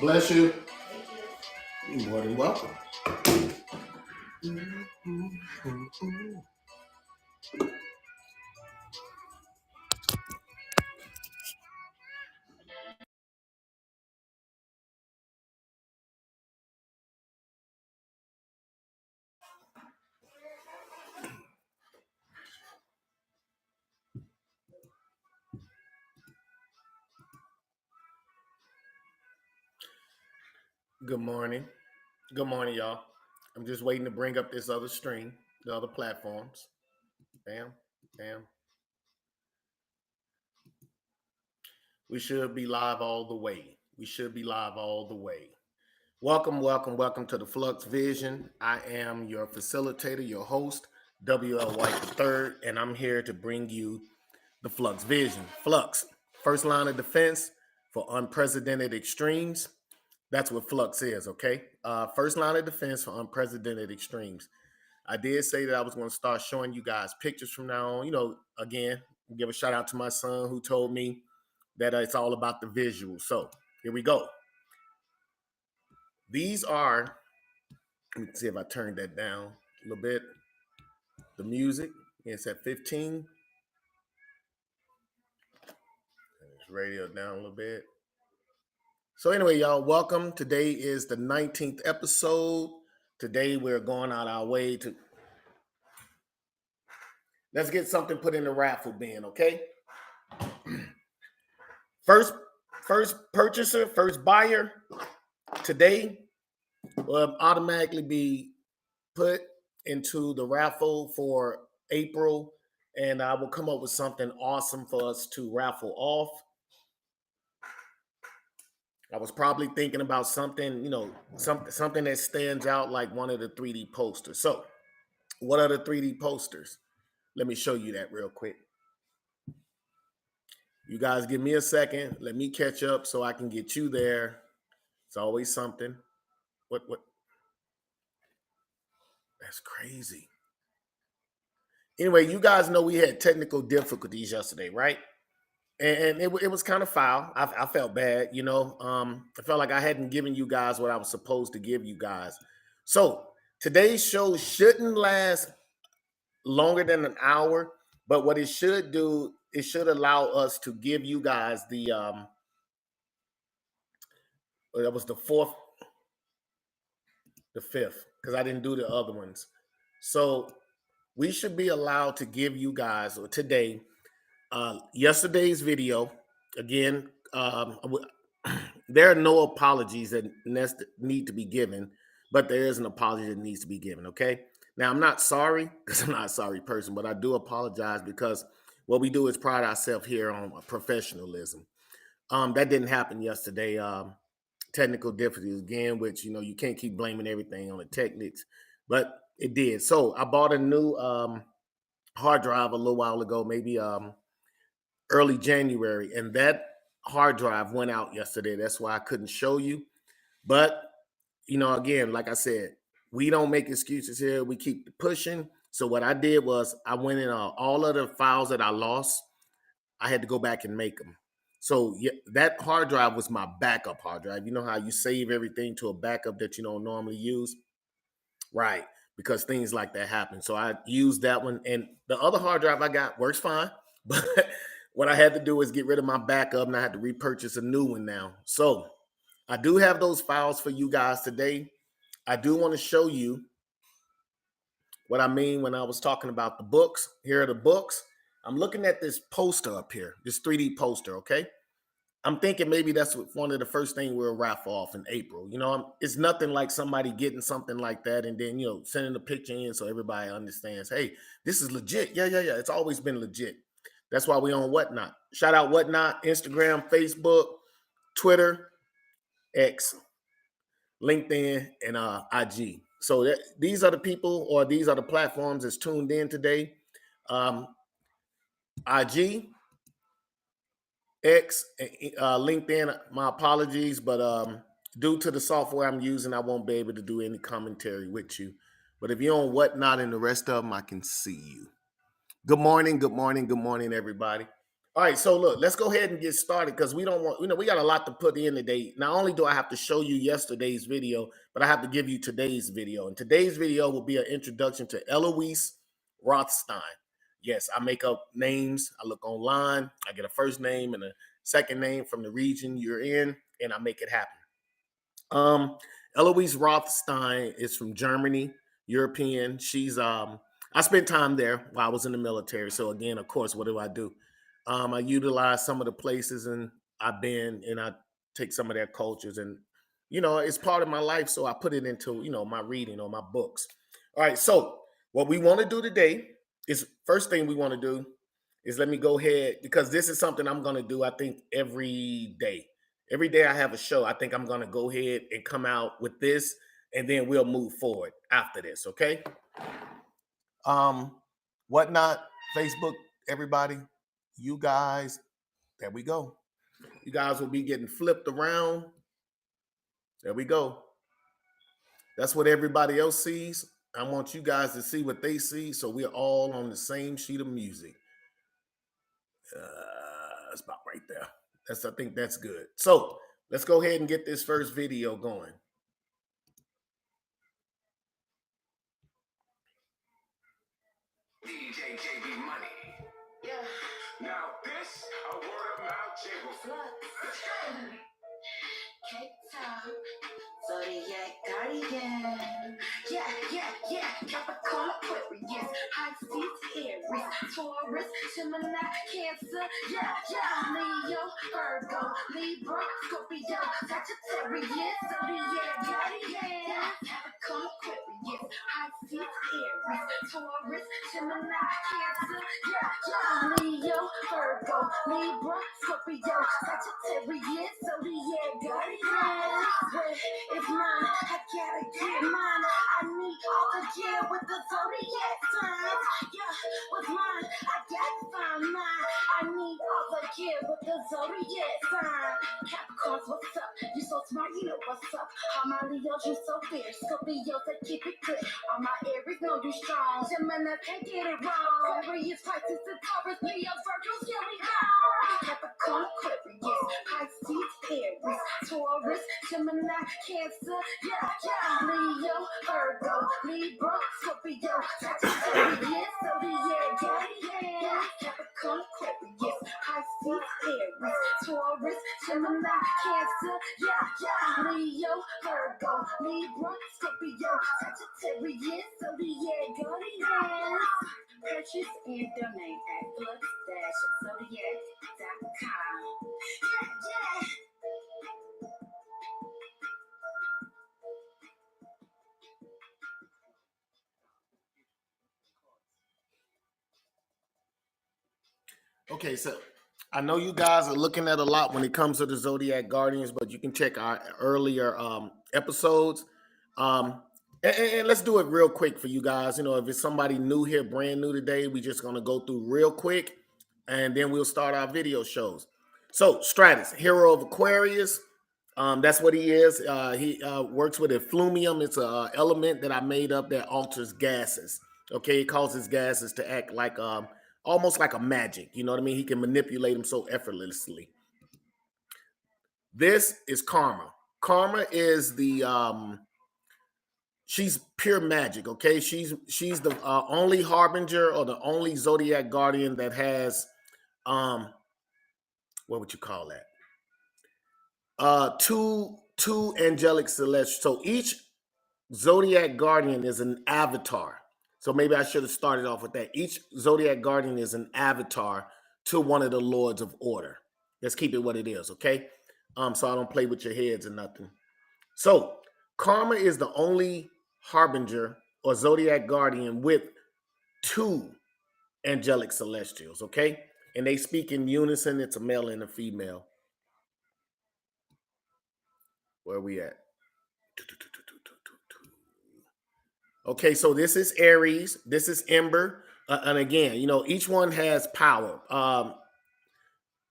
Bless you. You're more than welcome. Good morning. Good morning, y'all. I'm just waiting to bring up this other stream, the other platforms. Bam, bam. We should be live all the way. We should be live all the way. Welcome, welcome, welcome to the FLUX Vision. I am your facilitator, your host, W.L. White III, and I'm here to bring you the FLUX Vision. FLUX, first line of defense for unprecedented extremes. That's what FLUX is, okay? First line of defense for unprecedented extremes. I did say that I was going to start showing you guys pictures from now on. You know, again, give a shout out to my son who told me that it's all about the visual. So here we go. These are, let me see if I turned that down a little bit. The music, it's at 15. It's radio down a little bit. So anyway, y'all, welcome. Today is the 19th episode. Today we're going out our way to, let's get something put in the raffle bin, okay? First purchaser, first buyer today will automatically be put into the raffle for April, and I will come up with something awesome for us to raffle off. I was probably thinking about something, you know, something that stands out like one of the 3D posters. So, what are the 3D posters? Let me show you that real quick. You guys give me a second. Let me catch up so I can get you there. It's always something. What? That's crazy. Anyway, you guys know we had technical difficulties yesterday, right? And it was kind of foul. I felt bad, you know. I felt like I hadn't given you guys what I was supposed to give you guys. So today's show shouldn't last longer than an hour, but what it should do, it should allow us to give you guys the that was the fifth, because I didn't do the other ones. So we should be allowed to give you guys, or today, yesterday's video. Again, there are no apologies that need to be given, but there is an apology that needs to be given, okay? Now, I'm not sorry, because I'm not a sorry person, but I do apologize because what we do is pride ourselves here on professionalism. That didn't happen yesterday. Technical difficulties again, which, you know, you can't keep blaming everything on the techniques, but it did. So I bought a new hard drive a little while ago, maybe early January, and that hard drive went out yesterday. That's why I couldn't show you. But, you know, again, like I said, we don't make excuses here. We keep pushing. So what I did was I went in all of the files that I lost. I had to go back and make them. So yeah, that hard drive was my backup hard drive. You know how you save everything to a backup that you don't normally use? Right, because things like that happen. So I used that one. And the other hard drive I got works fine. But what I had to do is get rid of my backup, and I had to repurchase a new one now. So I do have those files for you guys today. I do want to show you what I mean when I was talking about the books. Here are the books. I'm looking at this poster up here, this 3D poster, okay? I'm thinking maybe that's one of the first things we'll raffle off in April. You know, it's nothing like somebody getting something like that and then, you know, sending a picture in so everybody understands, hey, this is legit. Yeah. It's always been legit. That's why we on Whatnot. Shout out Whatnot, Instagram, Facebook, Twitter, X, LinkedIn, and IG. So these are the people, or these are the platforms that's tuned in today. IG, X, LinkedIn, my apologies, but due to the software I'm using, I won't be able to do any commentary with you. But if you're on whatnot and the rest of them, I can see you. Good morning, good morning, good morning, everybody. All right, so look, let's go ahead and get started because we don't want, we got a lot to put in today. Not only do I have to show you yesterday's video, but I have to give you today's video. And today's video will be an introduction to Eloise Rothstein. Yes, I make up names. I look online. I get a first name and a second name from the region you're in, and I make it happen. Eloise Rothstein is from Germany, European. She's I spent time there while I was in the military. So again, of course, what do? I utilize some of the places and I've been, and I take some of their cultures, and it's part of my life. So I put it into my reading or my books. All right. So what we want to do today is, first thing we want to do is, let me go ahead, because this is something I'm going to do, I think, every day. Every day I have a show, I think I'm going to go ahead and come out with this, and then we'll move forward after this, okay? Whatnot, Facebook, everybody, you guys, there we go. You guys will be getting flipped around. There we go. That's what everybody else sees. I want you guys to see what they see, so we're all on the same sheet of music. It's about right there. I think that's good. So let's go ahead and get this first video going. DJ JB Money. Yeah. Now this a word of mouth jingle. FLUX. Cape Town. Zodiac Guardian. Yeah. Capricorn, Aquarius, Pisces, Aries, Taurus, Gemini, Cancer. Yeah. Leo, Virgo, Libra, Scorpio, Sagittarius, Zodiac Guardian. Capricorn, Aquarius, Pisces, Aries, Taurus, Gemini, Cancer. Yeah. Leo, Virgo, Libra, Scorpio, Sagittarius, Zodiac Guardian. It's mine, I gotta get mine. I need all the gear with the zodiac signs. Yeah, what's mine? I gotta find mine. I need all the gear with the zodiac sign. Capricorns, what's up? You so smart, you know what's up. All my Leos, you so fierce. Scorpios, they keep it good. All my Aries know you strong. Gemini, can't get it wrong. Aquarius, Pisces, and Taurus, Leo, Virgos, here we go. Capricorn, Aquarius, Pisces, Aries, Taurus, Gemini, Cancer, yeah. Leo, Virgo, Libra, Scorpio, Sagittarius, Zodiac Guardian. Capricorn, Aquarius, Pisces, Aries, Taurus, Gemini, Cancer, yeah. Leo, Virgo, Libra, Scorpio, Sagittarius, Zodiac Guardian. Purchase and donate at FLUX-Zodiac.com. Yeah. Okay, so I know you guys are looking at a lot when it comes to the Zodiac Guardians, but you can check our earlier episodes. And let's do it real quick for you guys. If it's somebody new here, brand new today, we're just going to go through real quick, and then we'll start our video shows. So Stratus, hero of Aquarius. That's what he is. He works with efflumium. It's an element that I made up that alters gases. Okay, it causes gases to act like almost like a magic. You know what I mean? He can manipulate them so effortlessly. This is Karma. Karma is the she's pure magic. Okay, she's the only harbinger or the only zodiac guardian that has what would you call that? Two angelic celestials. So each zodiac guardian is an avatar. So maybe I should have started off with that. Each zodiac guardian is an avatar to one of the lords of order. Let's keep it what it is, okay? So I don't play with your heads or nothing. So Karma is the only harbinger or zodiac guardian with two angelic celestials, okay? And they speak in unison. It's a male and a female. Where are we at? Okay, so this is Aries, this is Ember, and again, each one has power.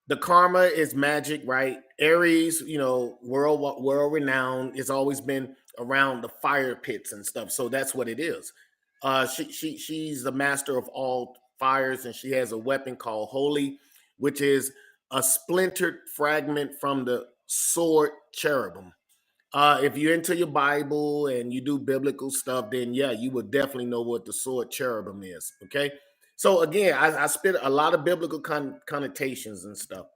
The Karma is magic, right? Aries, world renowned. It's always been around the fire pits and stuff. So that's what it is. She's the master of all fires, and she has a weapon called Holy, which is a splintered fragment from the sword cherubim. If you're into your Bible and you do biblical stuff, then yeah, you would definitely know what the sword cherubim is. Okay. So again, I spit a lot of biblical connotations and stuff.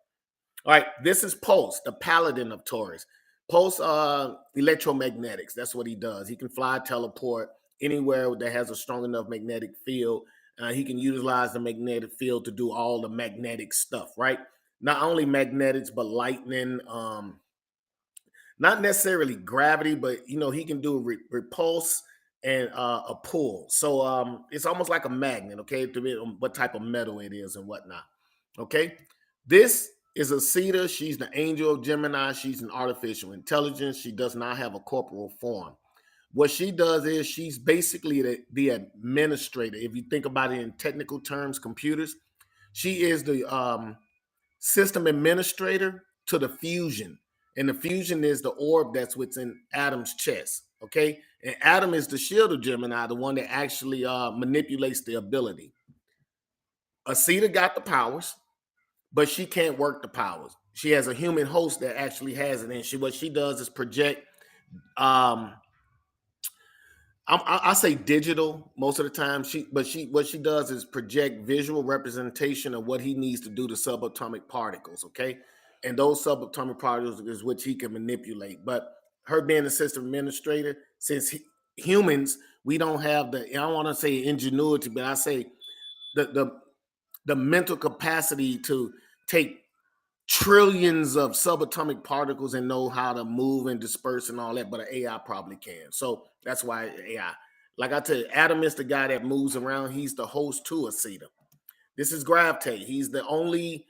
All right, this is Pulse, the paladin of Taurus. Pulse electromagnetics. That's what he does. He can fly, teleport anywhere that has a strong enough magnetic field. He can utilize the magnetic field to do all the magnetic stuff, right? Not only magnetics, but lightning, not necessarily gravity, but he can do repulse and a pull. So it's almost like a magnet, okay, to be what type of metal it is and whatnot. Okay, this is a Cedar. She's the angel of Gemini. She's an artificial intelligence. She does not have a corporal form. What she does is she's basically the administrator. If you think about it in technical terms, computers, she is the system administrator to the fusion. And the fusion is the orb that's within Adam's chest. Okay. And Adam is the shield of Gemini, the one that actually manipulates the ability. Asita got the powers, but she can't work the powers. She has a human host that actually has it. And what she does is project um, I say digital most of the time. What she does is project visual representation of what he needs to do to subatomic particles. Okay, and those subatomic particles is which he can manipulate. But her being a system administrator, since humans we don't have the, I don't want to say ingenuity, but I say the mental capacity to take trillions of subatomic particles and know how to move and disperse and all that, but an AI probably can. So that's why AI. Like I tell you, Adam is the guy that moves around. He's the host to a Cedar. This is Gravtate. He's the only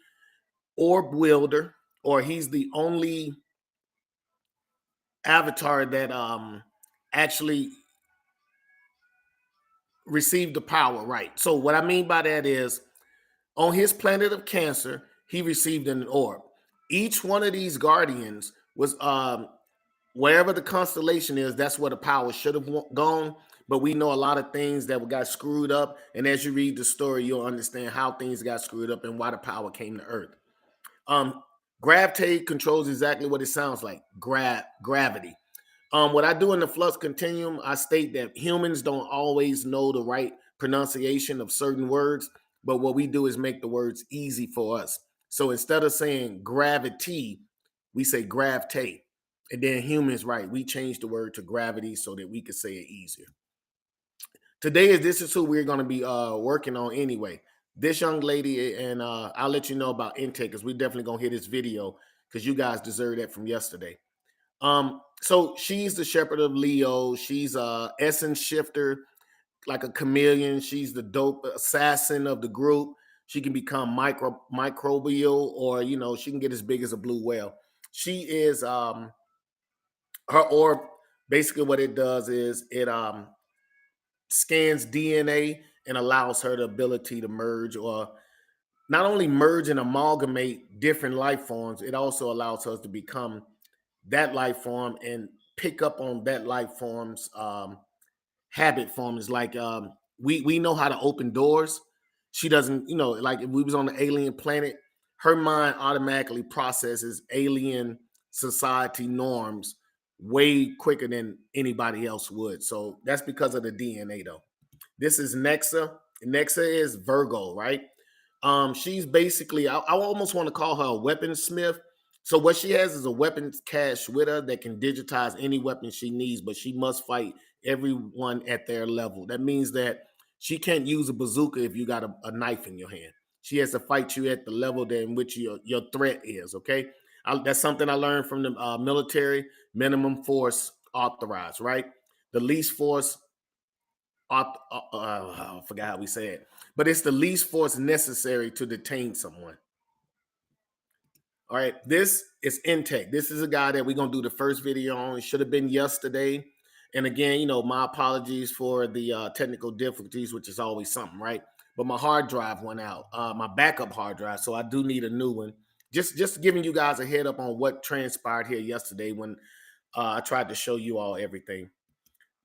orb wielder, or he's the only avatar that actually received the power, right? So what I mean by that is on his planet of Cancer, he received an orb. Each one of these guardians was wherever the constellation is, that's where the power should have gone. But we know a lot of things that got screwed up. And as you read the story, you'll understand how things got screwed up and why the power came to Earth. Gravitate controls exactly what it sounds like, gravity. What I do in the Flux Continuum, I state that humans don't always know the right pronunciation of certain words, but what we do is make the words easy for us. So instead of saying gravity, we say gravtate. And then humans, right, we change the word to gravity so that we could say it easier. This is who we're going to be working on anyway. This young lady, and I'll let you know about intake because we're definitely going to hear this video because you guys deserve that from yesterday. So she's the shepherd of Leo. She's a essence shifter, like a chameleon. She's the dope assassin of the group. She can become microbial, or she can get as big as a blue whale. She is her orb. Basically, what it does is it scans DNA and allows her the ability to merge, or not only merge and amalgamate different life forms. It also allows us to become that life form and pick up on that life form's habit forms. Like we know how to open doors. She doesn't, like if we was on an alien planet, her mind automatically processes alien society norms way quicker than anybody else would. So that's because of the DNA though. This is Nexa. Nexa is Virgo, right? She's basically, I almost want to call her a weaponsmith. So what she has is a weapons cache with her that can digitize any weapon she needs, but she must fight everyone at their level. That means that she can't use a bazooka if you got a knife in your hand. She has to fight you at the level that in which your threat is, okay? That's something I learned from the military. Minimum force authorized, right? The least force, I forgot how we say it, but it's the least force necessary to detain someone. All right, this is Intake. This is a guy that we're gonna do the first video on. It should have been yesterday. And again, my apologies for the technical difficulties, which is always something, right? But my hard drive went out, my backup hard drive, so I do need a new one. Just giving you guys a head up on what transpired here yesterday when I tried to show you all everything.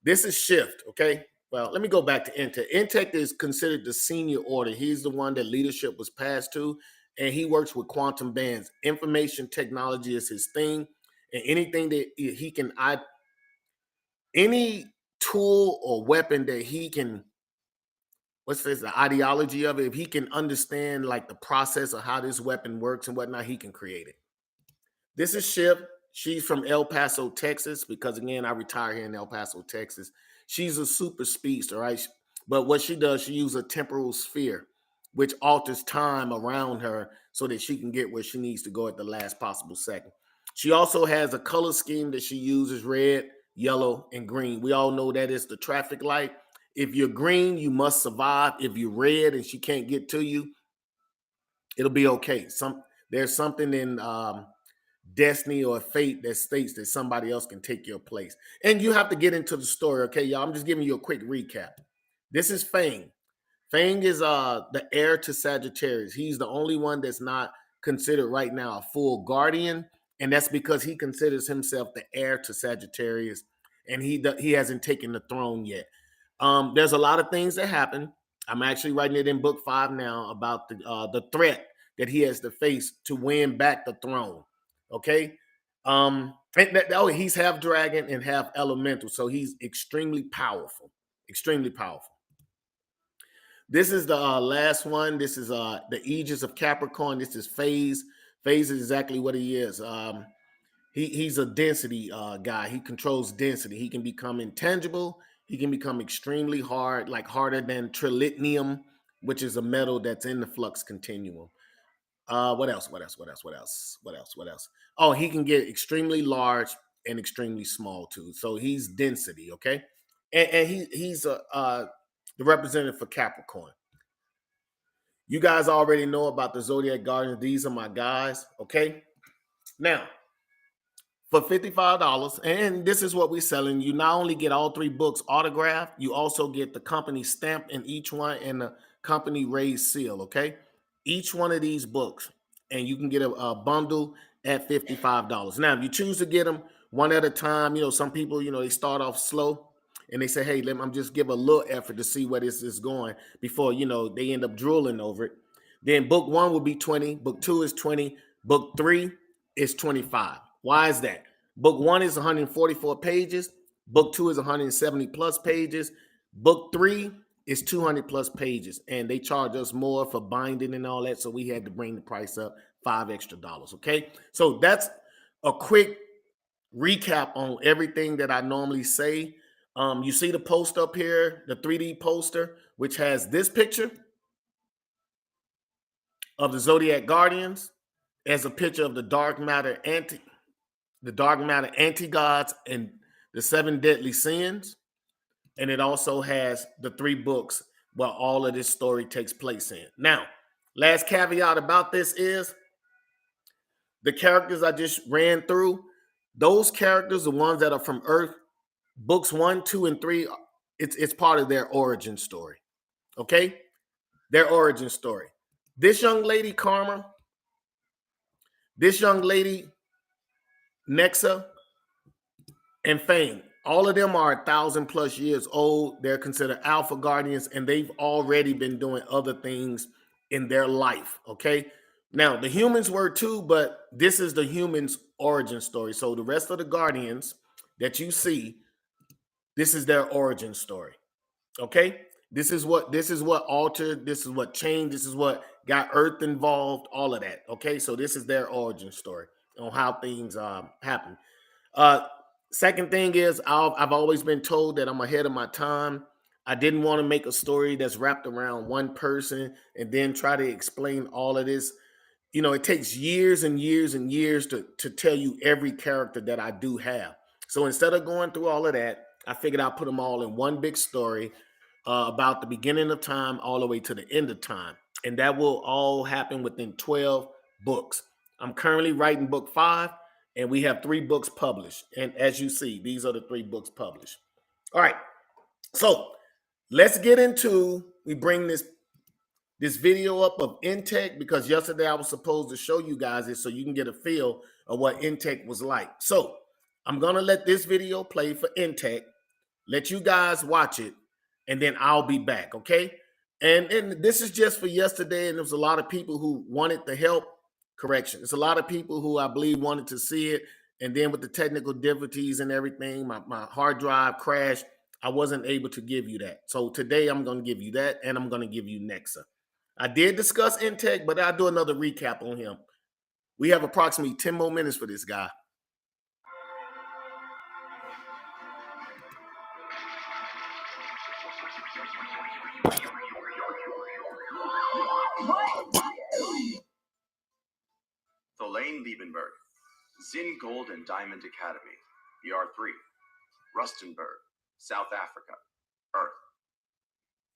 This is Shift, okay? Well, let me go back to Intech. Intech is considered the senior order. He's the one that leadership was passed to, and he works with quantum bands. Information technology is his thing, and anything that he can, any tool or weapon that he can, what's this, the ideology of it, if he can understand like the process of how this weapon works and whatnot, he can create it. This is Shiv. She's from El Paso, Texas, because again, I retire here in El Paso, Texas. She's a super speedster, right? But what she does, she uses a temporal sphere, which alters time around her so that she can get where she needs to go at the last possible second. She also has a color scheme that she uses: red, yellow, and green. We all know that is the traffic light. If you're green, you must survive. If you're red and she can't get to you, it'll be okay. There's something in destiny or fate that states that somebody else can take your place. And you have to get into the story, okay, y'all? I'm just giving you a quick recap. This is Fang. Fang is the heir to Sagittarius. He's the only one that's not considered right now a full guardian, and that's because he considers himself the heir to Sagittarius, and he hasn't taken the throne yet. There's a lot of things that happen. I'm actually writing it in book 5 now about the threat that he has to face to win back the throne. Okay. He's half dragon and half elemental, so he's extremely powerful. Extremely powerful. This is the last one. This is the Aegis of Capricorn. This is Phase. Phase is exactly what he is. He's a density guy. He controls density. He can become intangible. He can become extremely hard, like harder than trilithium, which is a metal that's in the flux continuum. What else? Oh, he can get extremely large and extremely small too. So he's density, okay? And he's the representative for Capricorn. You guys already know about the Zodiac Guardians. These are my guys, okay? Now, for $55, and this is what we're selling. You not only get all 3 books autographed, you also get the company stamp in each one and the company raised seal, okay? Each one of these books, and you can get a bundle at $55. Now, if you choose to get them one at a time, some people, they start off slow and they say, hey, let me just give a little effort to see where this is going before, they end up drooling over it. Then book 1 will be 20, book 2 is 20, book 3 is 25. Why is that? Book 1 is 144 pages. Book 2 is 170 plus pages. Book 3 is 200 plus pages. And they charge us more for binding and all that. So we had to bring the price up $5 extra. Okay. So that's a quick recap on everything that I normally say. You see the post up here, the 3D poster, which has this picture of the Zodiac Guardians as a picture of the dark matter anti-gods and the 7 deadly sins. And it also has the 3 books where all of this story takes place in. Now, last caveat about this is the characters I just ran through, those characters, the ones that are from Earth, books 1, 2, and 3, it's part of their origin story. Okay? Their origin story. This young lady, Karma, this young lady, Nexa, and Fame, all of them are 1,000 plus years old. They're considered alpha guardians, and they've already been doing other things in their life. Okay. Now, the humans were too, but this is the humans' origin story. So the rest of the guardians that you see, this is their origin story. Okay. This is what altered, this is what changed, this is what got Earth involved, all of that. Okay. So this is their origin story on how things happen. Second thing is I've always been told that I'm ahead of my time. I didn't want to make a story that's wrapped around one person and then try to explain all of this. It takes years and years and years to tell you every character that I do have. So instead of going through all of that, I figured I'd put them all in one big story about the beginning of time all the way to the end of time. And that will all happen within 12 books. I'm currently writing book 5. And we have 3 books published. And as you see, these are the 3 books published. All right. So let's get into, we bring this this video up of Intech because yesterday I was supposed to show you guys it so you can get a feel of what Intech was like. So I'm going to let this video play for Intech, let you guys watch it, and then I'll be back, okay? And this is just for yesterday, and there was a lot of people who wanted the help. Correction. It's a lot of people who I believe wanted to see it, and then with the technical difficulties and everything, my hard drive crashed. I wasn't able to give you that. So today I'm going to give you that, and I'm going to give you Nexa. I did discuss Intech, but I'll do another recap on him. We have approximately 10 more minutes for this guy. Tholain Liebenberg, Zinn Gold and Diamond Academy, BR3, Rustenburg, South Africa, Earth.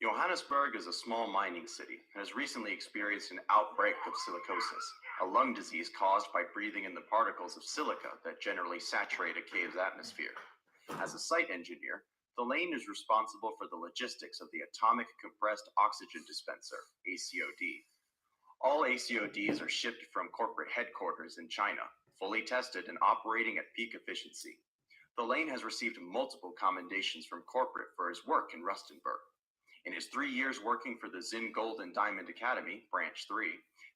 Johannesburg is a small mining city and has recently experienced an outbreak of silicosis, a lung disease caused by breathing in the particles of silica that generally saturate a cave's atmosphere. As a site engineer, Tholain is responsible for the logistics of the Atomic Compressed Oxygen Dispenser, ACOD. All ACODs are shipped from corporate headquarters in China, fully tested and operating at peak efficiency. Tholain has received multiple commendations from corporate for his work in Rustenburg. In his 3 years working for the Zinn Gold and Diamond Academy, Branch 3,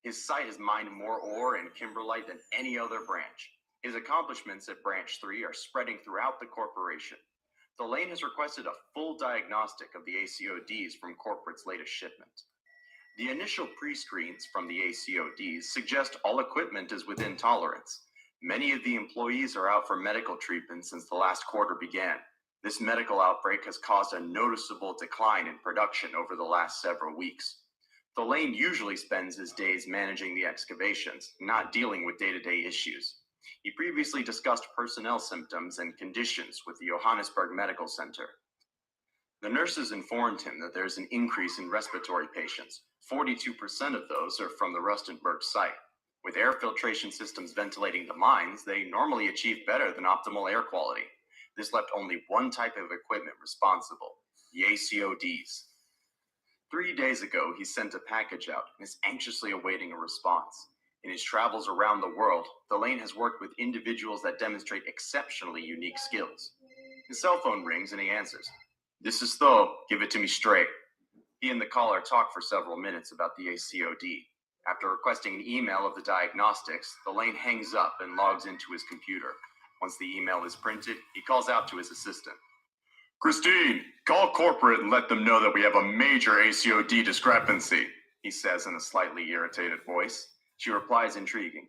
his site has mined more ore and kimberlite than any other branch. His accomplishments at Branch 3 are spreading throughout the corporation. Tholain has requested a full diagnostic of the ACODs from corporate's latest shipment. The initial pre-screens from the ACODs suggest all equipment is within tolerance. Many of the employees are out for medical treatment since the last quarter began. This medical outbreak has caused a noticeable decline in production over the last several weeks. Tholain usually spends his days managing the excavations, not dealing with day-to-day issues. He previously discussed personnel symptoms and conditions with the Johannesburg Medical Center. The nurses informed him that there's an increase in respiratory patients. 42% of those are from the Rustenburg site. With air filtration systems ventilating the mines, they normally achieve better than optimal air quality. This left only one type of equipment responsible, the ACODs. 3 days ago, he sent a package out and is anxiously awaiting a response. In his travels around the world, Tholain has worked with individuals that demonstrate exceptionally unique skills. His cell phone rings and he answers. "This is Tho, give it to me straight." He and the caller talk for several minutes about the ACOD. After requesting an email of the diagnostics, Tholain hangs up and logs into his computer. Once the email is printed, he calls out to his assistant. "Christine, call corporate and let them know that we have a major ACOD discrepancy," he says in a slightly irritated voice. She replies, intriguing.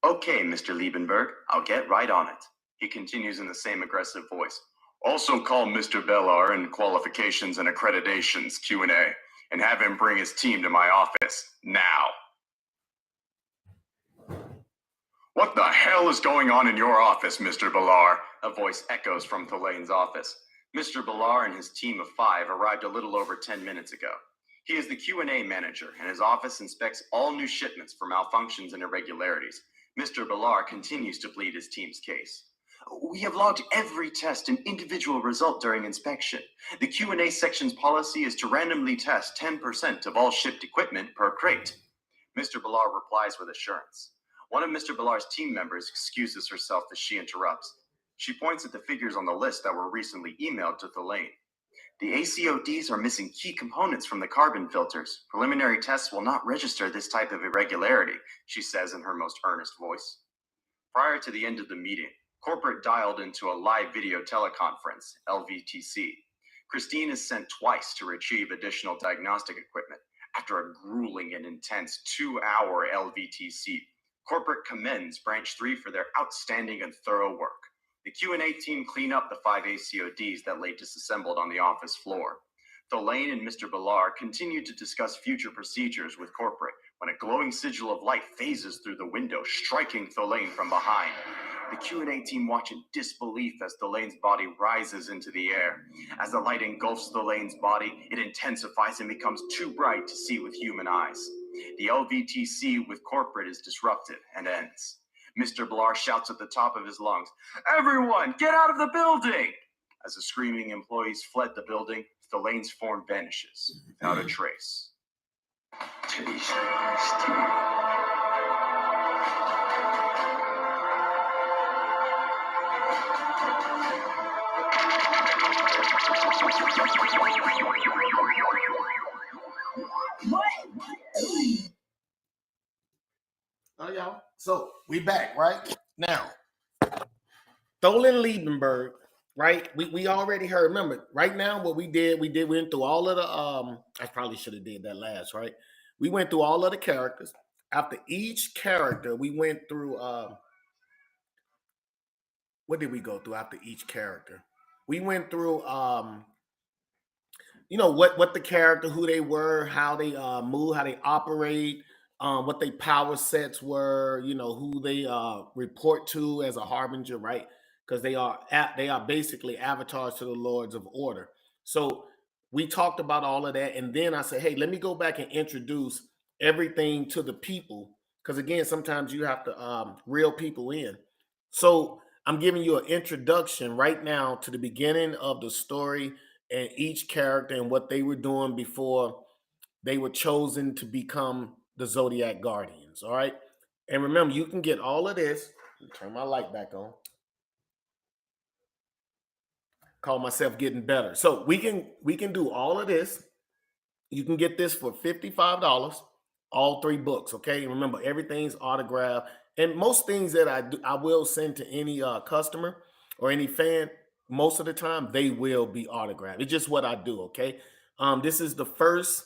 "Okay, Mr. Liebenberg, I'll get right on it." He continues in the same aggressive voice. "Also call Mr. Bellar in Qualifications and Accreditations Q&A and have him bring his team to my office, now." "What the hell is going on in your office, Mr. Bellar?" a voice echoes from Tholain's office. Mr. Bellar and his team of 5 arrived a little over 10 minutes ago. He is the Q&A manager, and his office inspects all new shipments for malfunctions and irregularities. Mr. Bellar continues to plead his team's case. "We have logged every test and individual result during inspection. The Q&A section's policy is to randomly test 10% of all shipped equipment per crate." Mr. Bellar replies with assurance. One of Mr. Bellar's team members excuses herself as she interrupts. She points at the figures on the list that were recently emailed to Tholain. "The ACODs are missing key components from the carbon filters. Preliminary tests will not register this type of irregularity," she says in her most earnest voice. Prior to the end of the meeting, corporate dialed into a live video teleconference, LVTC. Christine is sent twice to retrieve additional diagnostic equipment. After a grueling and intense 2-hour LVTC, corporate commends Branch 3 for their outstanding and thorough work. The Q&A team clean up the 5 ACODs that lay disassembled on the office floor. Tholain and Mr. Bellar continue to discuss future procedures with corporate when a glowing sigil of light phases through the window, striking Tholain from behind. The Q&A team watch in disbelief as Tholain's body rises into the air. As the light engulfs Tholain's body, it intensifies and becomes too bright to see with human eyes. The LVTC with corporate is disrupted and ends. Mr. Bellar shouts at the top of his lungs, "Everyone, get out of the building!" As the screaming employees fled the building, Tholain's form vanishes without a trace. Taste honesty. Oh, y'all. So we back, right? Now, Tholen Liebenberg, right? We already heard. Remember, right now, what we went through all of the I probably should have did that last, right? We went through all of the characters. After each character, we went through what did we go through after each character? We went through what the character, who they were, how they move, how they operate, what their power sets were, who they report to as a harbinger, right? Because they are basically avatars to the lords of order. So we talked about all of that, and then I said, hey, let me go back and introduce everything to the people, because again, sometimes you have to reel people in. So I'm giving you an introduction right now to the beginning of the story and each character and what they were doing before they were chosen to become the Zodiac Guardians. All right. And remember, you can get all of this. Turn my light back on. Call myself getting better. So we can do all of this. You can get this for $55, all three books. Okay. And remember, everything's autographed. And most things that I do, I will send to any customer or any fan. Most of the time, they will be autographed. It's just what I do. Okay. This is the first,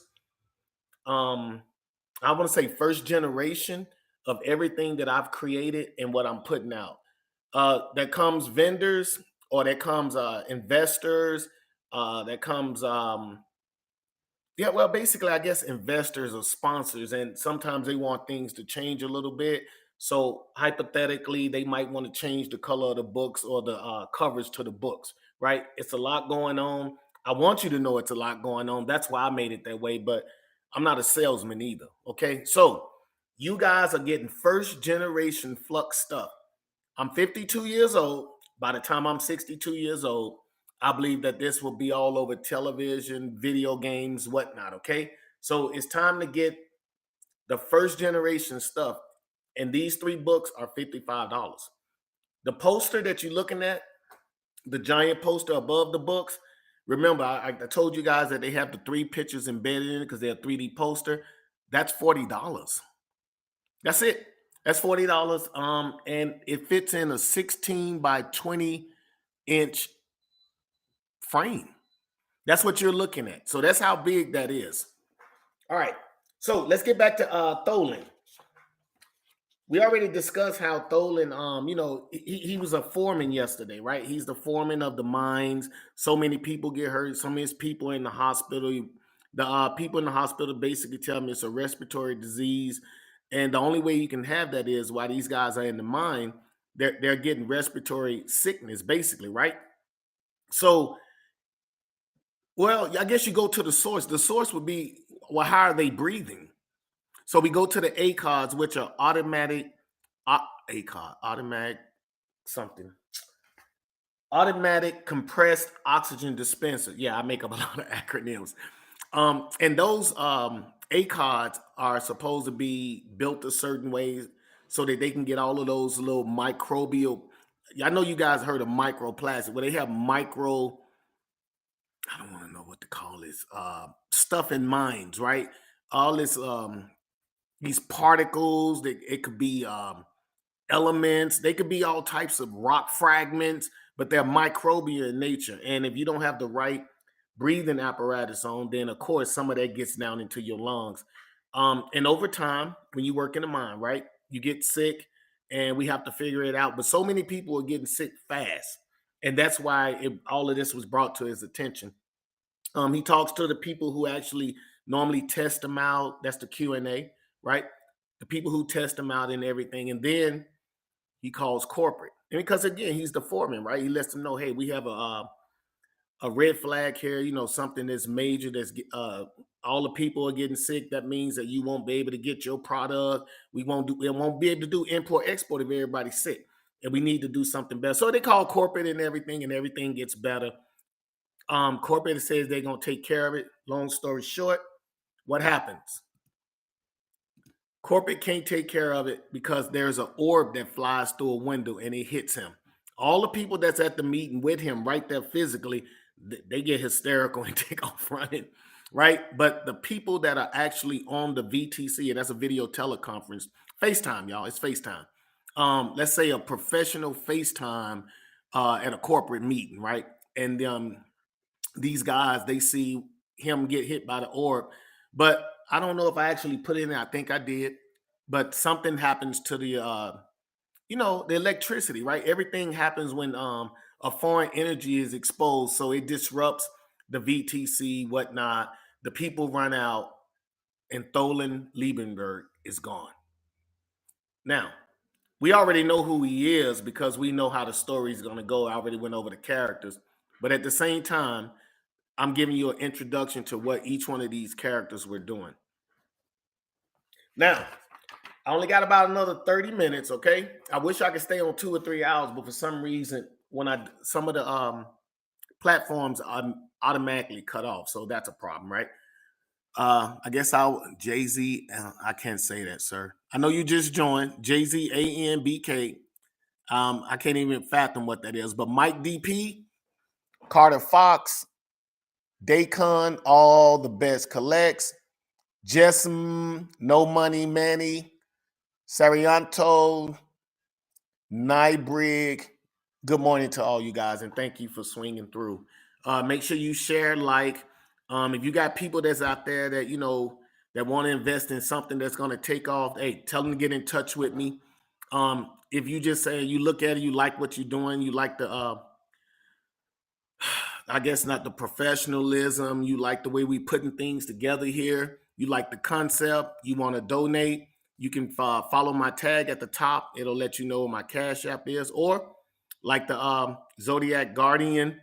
I want to say, first generation of everything that I've created and what I'm putting out. That comes vendors, or that comes investors. That comes yeah, well, basically, I guess investors or sponsors, and sometimes they want things to change a little bit. So hypothetically, they might want to change the color of the books or the covers to the books, right? It's a lot going on. I want you to know it's a lot going on. That's why I made it that way, but I'm not a salesman either. Okay. So you guys are getting first generation Flux stuff. I'm 52 years old. By the time I'm 62 years old, I believe that this will be all over television, video games, whatnot. Okay. So it's time to get the first generation stuff. And these three books are $55. The poster that you're looking at, the giant poster above the books, remember, I told you guys that they have the three pictures embedded in it because they're a 3D poster. That's $40. That's it. That's $40. And it fits in a 16 by 20-inch frame. That's what you're looking at. So that's how big that is. All right. So let's get back to Tholen. We already discussed how Tholen, he was a foreman yesterday, right? He's the foreman of the mines. So many people get hurt. So many people in the hospital. The people in the hospital basically tell me it's a respiratory disease, and the only way you can have that is while these guys are in the mine, they're getting respiratory sickness, basically, right? So, well, I guess you go to the source. The source would be, well, how are they breathing? So we go to the ACODs, which are automatic ACOD, automatic something, automatic compressed oxygen dispenser. Yeah, I make up a lot of acronyms. And those ACODs are supposed to be built a certain way so that they can get all of those little microbial. I know you guys heard of microplastic, where they have micro. I don't want to know what to call this stuff in mines, right? All this these particles. That it could be elements. They could be all types of rock fragments, but they're microbial in nature. And if you don't have the right breathing apparatus on, then of course some of that gets down into your lungs. And over time, when you work in a mine, right, you get sick, and we have to figure it out. But so many people are getting sick fast, and that's why all of this was brought to his attention. He talks to the people who actually normally test them out. That's the Q&A, right? The people who test them out and everything, and then he calls corporate. And because again, he's the foreman, right? He lets them know, hey, we have a red flag here, something that's major, that's all the people are getting sick. That means that you won't be able to get your product. We won't be able to do import export if everybody's sick. And we need to do something better. So they call corporate and everything gets better. Corporate says they're gonna take care of it. Long story short, what happens? Corporate can't take care of it because there's an orb that flies through a window and it hits him. All the people that's at the meeting with him right there physically, they get hysterical and take off running, right? But the people that are actually on the VTC, and that's a video teleconference, FaceTime, y'all, it's FaceTime. Let's say a professional FaceTime at a corporate meeting, right? And these guys, they see him get hit by the orb, but I don't know if I actually put it in. I think I did, but something happens to the the electricity, right? Everything happens when a foreign energy is exposed, so it disrupts the VTC, whatnot. The people run out, and Tholen Liebenberg is gone. Now, we already know who he is because we know how the story is going to go. I already went over the characters, but at the same time, I'm giving you an introduction to what each one of these characters were doing. Now, I only got about another 30 minutes, okay? I wish I could stay on 2 or 3 hours, but for some reason, some of the platforms are automatically cut off, so that's a problem, right? I guess Jay-Z, I can't say that, sir. I know you just joined, Jay-Z, ANBK. I can't even fathom what that is, but Mike DP, Carter Fox, Dacon, all the best collects, Jessom, No Money Manny, Sarianto, Nybrig. Good morning to all you guys, and thank you for swinging through. Make sure you share, like. If you got people that's out there that that want to invest in something that's going to take off, hey, tell them to get in touch with me. If you just say you look at it, you like what you're doing, you like the I guess not the professionalism. You like the way we putting things together here. You like the concept. You want to donate. You can follow my tag at the top. It'll let you know what my Cash App is. Or like the Zodiac Guardian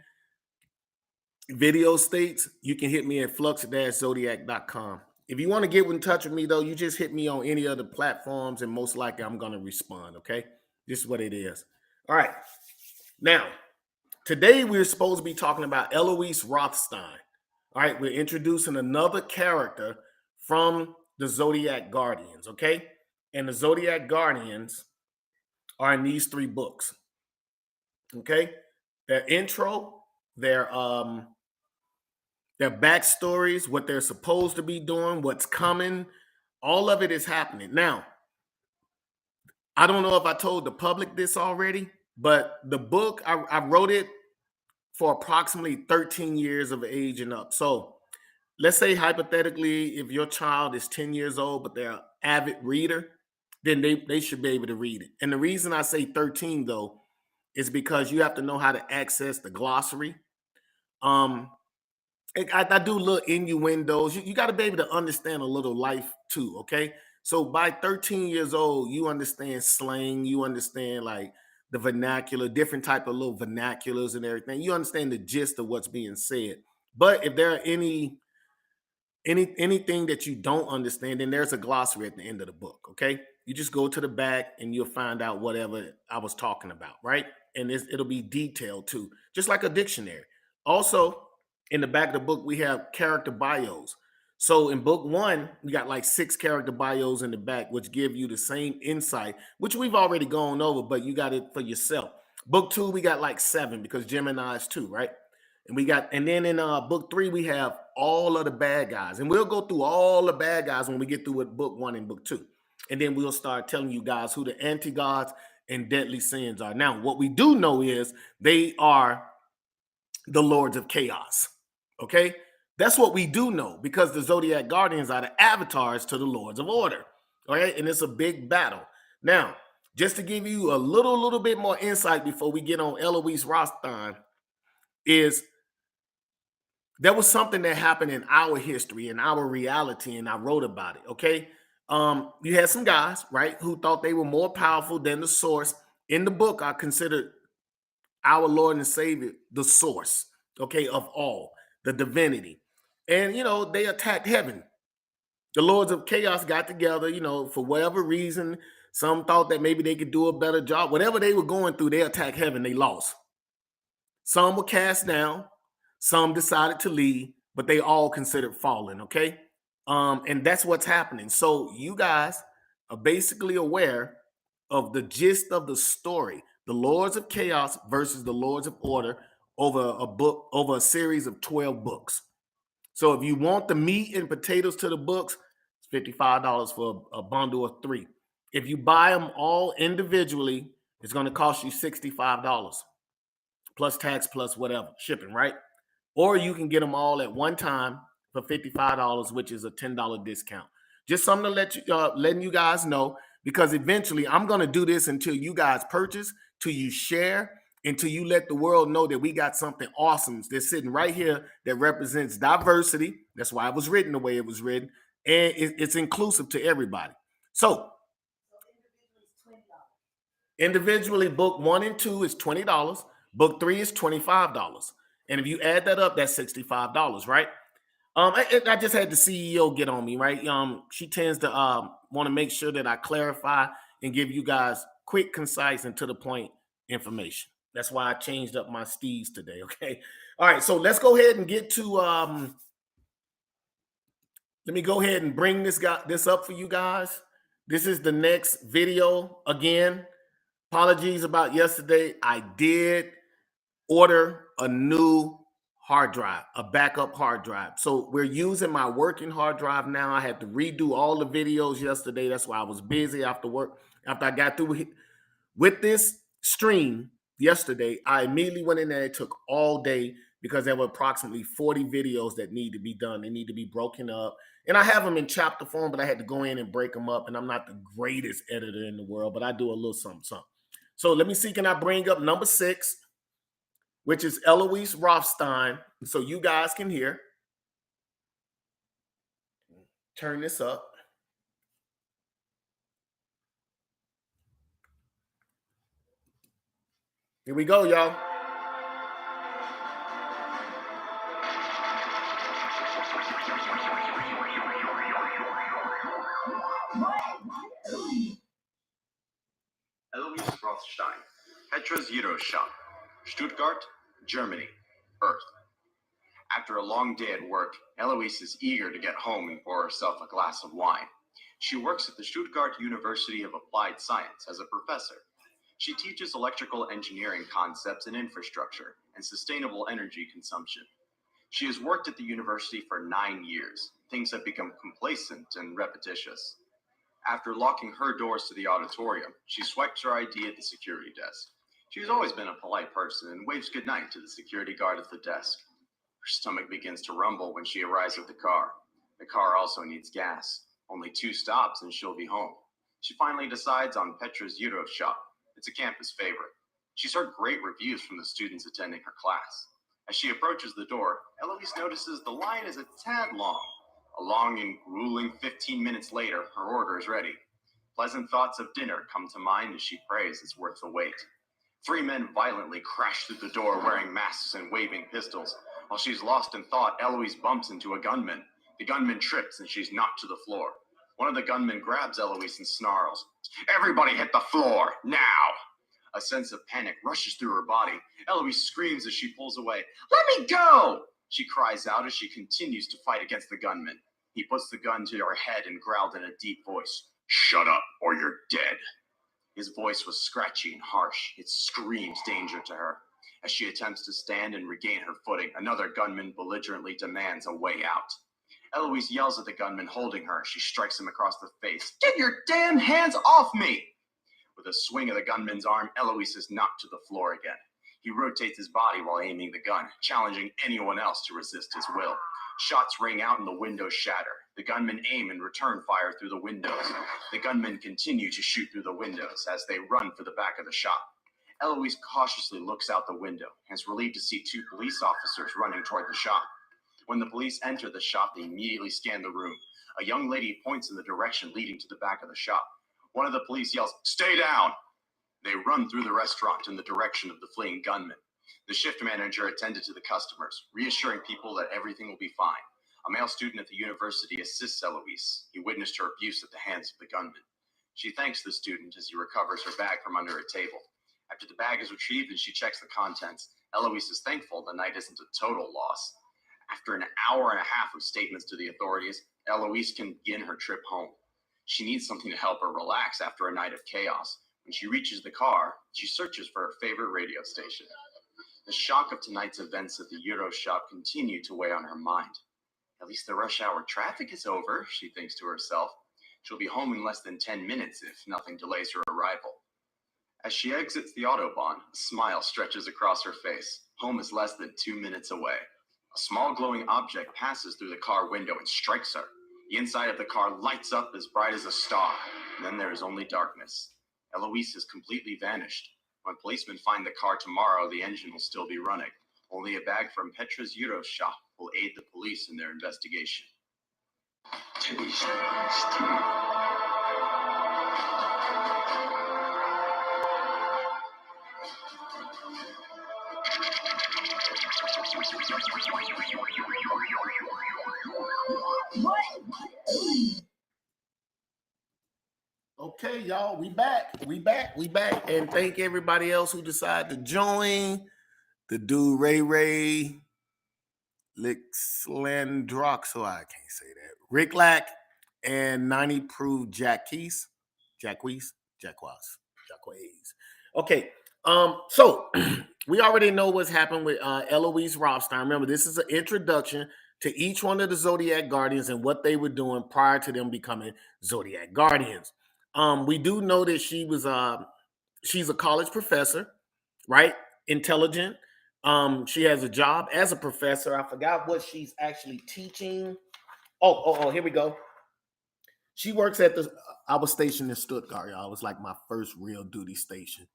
video states, you can hit me at flux-zodiac.com. If you want to get in touch with me, though, you just hit me on any other platforms, and most likely I'm going to respond, okay? This is what it is. All right. Now, today, we're supposed to be talking about Eloise Rothstein. All right, we're introducing another character from the Zodiac Guardians, okay? And the Zodiac Guardians are in these 3 books, okay? Their intro, their backstories, what they're supposed to be doing, what's coming, all of it is happening. Now, I don't know if I told the public this already, but the book, I wrote it for approximately 13 years of age and up. So let's say hypothetically, if your child is 10 years old, but they're an avid reader, then they should be able to read it. And the reason I say 13 though, is because you have to know how to access the glossary. I do little innuendos. You got to be able to understand a little life too, okay? So by 13 years old, you understand slang, you understand like the vernacular, different type of little vernaculars and everything. You understand the gist of what's being said. But if there are anything that you don't understand, then there's a glossary at the end of the book, okay? You just go to the back and you'll find out whatever I was talking about, right? And it'll be detailed too, just like a dictionary. Also, in the back of the book, we have character bios. So in book 1, we got like 6 character bios in the back, which give you the same insight, which we've already gone over, but you got it for yourself. Book 2, we got like 7 because Gemini's 2, right? And then in book 3, we have all of the bad guys. And we'll go through all the bad guys when we get through with book 1 and book 2. And then we'll start telling you guys who the anti-gods and deadly sins are. Now, what we do know is they are the lords of chaos. Okay? That's what we do know because the Zodiac Guardians are the avatars to the lords of order. All right? And it's a big battle. Now, just to give you a little bit more insight before we get on Eloise Rothstein, is there was something that happened in our history, in our reality, and I wrote about it, okay? You had some guys, right, who thought they were more powerful than the source. In the book, I considered our Lord and Savior the source, okay, of all, the divinity. And, they attacked heaven. The lords of chaos got together, for whatever reason. Some thought that maybe they could do a better job. Whatever they were going through, they attacked heaven. They lost. Some were cast down. Some decided to leave, but they all considered fallen, okay? And that's what's happening. So you guys are basically aware of the gist of the story, the Lords of Chaos versus the Lords of Order, over a series of 12 books. So if you want the meat and potatoes to the books, it's $55 for a bundle of 3. If you buy them all individually, it's going to cost you $65 plus tax plus whatever shipping, right? Or you can get them all at one time for $55, which is a $10 discount. Just something to letting you guys know, because eventually I'm going to do this until you guys purchase, till you share, until you let the world know that we got something awesome that's sitting right here that represents diversity. That's why it was written the way it was written, and it's inclusive to everybody. So individually, book 1 and 2 is $20. Book 3 is $25. And if you add that up, that's $65, right? I just had the CEO get on me, right? She tends to want to make sure that I clarify and give you guys quick, concise, and to the point information. That's why I changed up my steeds today. Okay. All right. So let's go ahead and get to. Let me go ahead and bring this up for you guys. This is the next video. Again, apologies about yesterday. I did order a new hard drive, a backup hard drive. So we're using my working hard drive now. I had to redo all the videos yesterday. That's why I was busy after work. After I got through with this stream yesterday, I immediately went in there. It took all day because there were approximately 40 videos that need to be done. They need to be broken up. And I have them in chapter form, but I had to go in and break them up. And I'm not the greatest editor in the world, but I do a little something. So let me see, can I bring up number 6? Which is Eloise Rothstein, so you guys can hear. Turn this up. Here we go, y'all. Eloise Rothstein, Petra's Gyro Shop, Stuttgart, Germany, Earth. After a long day at work, Eloise is eager to get home and pour herself a glass of wine. She works at the Stuttgart University of Applied Science as a professor. She teaches electrical engineering concepts and infrastructure and sustainable energy consumption. She has worked at the university for 9 years. Things have become complacent and repetitious. After locking her doors to the auditorium, she swipes her ID at the security desk. She has always been a polite person and waves goodnight to the security guard at the desk. Her stomach begins to rumble when she arrives at the car. The car also needs gas. Only 2 stops and she'll be home. She finally decides on Petra's Gyro Shop. It's a campus favorite. She's heard great reviews from the students attending her class. As she approaches the door, Eloise notices the line is a tad long. A long and grueling 15 minutes later, her order is ready. Pleasant thoughts of dinner come to mind as she prays it's worth the wait. 3 men violently crash through the door wearing masks and waving pistols. While she's lost in thought, Eloise bumps into a gunman. The gunman trips and she's knocked to the floor. One of the gunmen grabs Eloise and snarls, "Everybody hit the floor, now!" A sense of panic rushes through her body. Eloise screams as she pulls away. "Let me go!" She cries out as she continues to fight against the gunman. He puts the gun to her head and growled in a deep voice, "Shut up or you're dead." His voice was scratchy and harsh. It screams danger to her. As she attempts to stand and regain her footing, another gunman belligerently demands a way out. Eloise yells at the gunman holding her. She strikes him across the face. "Get your damn hands off me!" With a swing of the gunman's arm, Eloise is knocked to the floor again. He rotates his body while aiming the gun, challenging anyone else to resist his will. Shots ring out and the windows shatter. The gunmen aim and return fire through the windows. The gunmen continue to shoot through the windows as they run for the back of the shop. Eloise cautiously looks out the window and is relieved to see 2 police officers running toward the shop. When the police enter the shop, they immediately scan the room. A young lady points in the direction leading to the back of the shop. One of the police yells, "Stay down!" They run through the restaurant in the direction of the fleeing gunman. The shift manager attended to the customers, reassuring people that everything will be fine. A male student at the university assists Eloise. He witnessed her abuse at the hands of the gunman. She thanks the student as he recovers her bag from under a table. After the bag is retrieved and she checks the contents, Eloise is thankful the night isn't a total loss. After an hour and a half of statements to the authorities, Eloise can begin her trip home. She needs something to help her relax after a night of chaos. When she reaches the car, she searches for her favorite radio station. The shock of tonight's events at the Euro shop continued to weigh on her mind. At least the rush hour traffic is over, she thinks to herself. She'll be home in less than 10 minutes if nothing delays her arrival. As she exits the Autobahn, a smile stretches across her face. Home is less than 2 minutes away. A small glowing object passes through the car window and strikes her. The inside of the car lights up as bright as a star. And then there is only darkness. Eloise has completely vanished. When policemen find the car tomorrow, the engine will still be running. Only a bag from Petra's Euro shop will aid the police in their investigation. Okay, y'all, we back. And thank everybody else who decided to join. The dude Ray Lixlandroxo, I can't say that. Rick Lack and 90 Proof Jacquees. Okay. So we already know what's happened with Eloise Rothstein. Remember, this is an introduction to each one of the Zodiac Guardians and what they were doing prior to them becoming Zodiac Guardians. We do know that she's a college professor, right? Intelligent. She has a job as a professor. I forgot what she's actually teaching. Oh, here we go. She works at I was stationed in Stuttgart, y'all. It was like my first real duty station.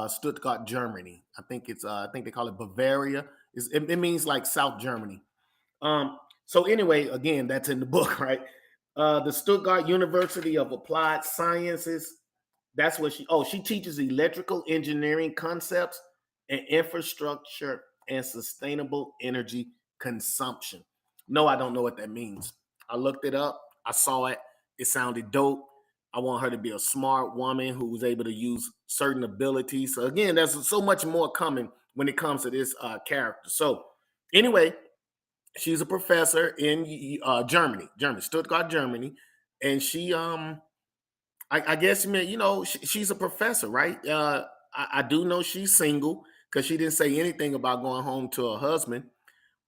Stuttgart, Germany. I think they call it Bavaria. It means like South Germany. So anyway, again, that's in the book, right? The Stuttgart University of Applied Sciences. That's what she teaches electrical engineering concepts and infrastructure and sustainable energy consumption. No, I don't know what that means. I looked it up. I saw it. It sounded dope. I want her to be a smart woman who was able to use certain abilities. So again, there's so much more coming when it comes to this character. So anyway, she's a professor in Germany, Stuttgart, Germany, and she I guess she's a professor, right? I do know she's single because she didn't say anything about going home to her husband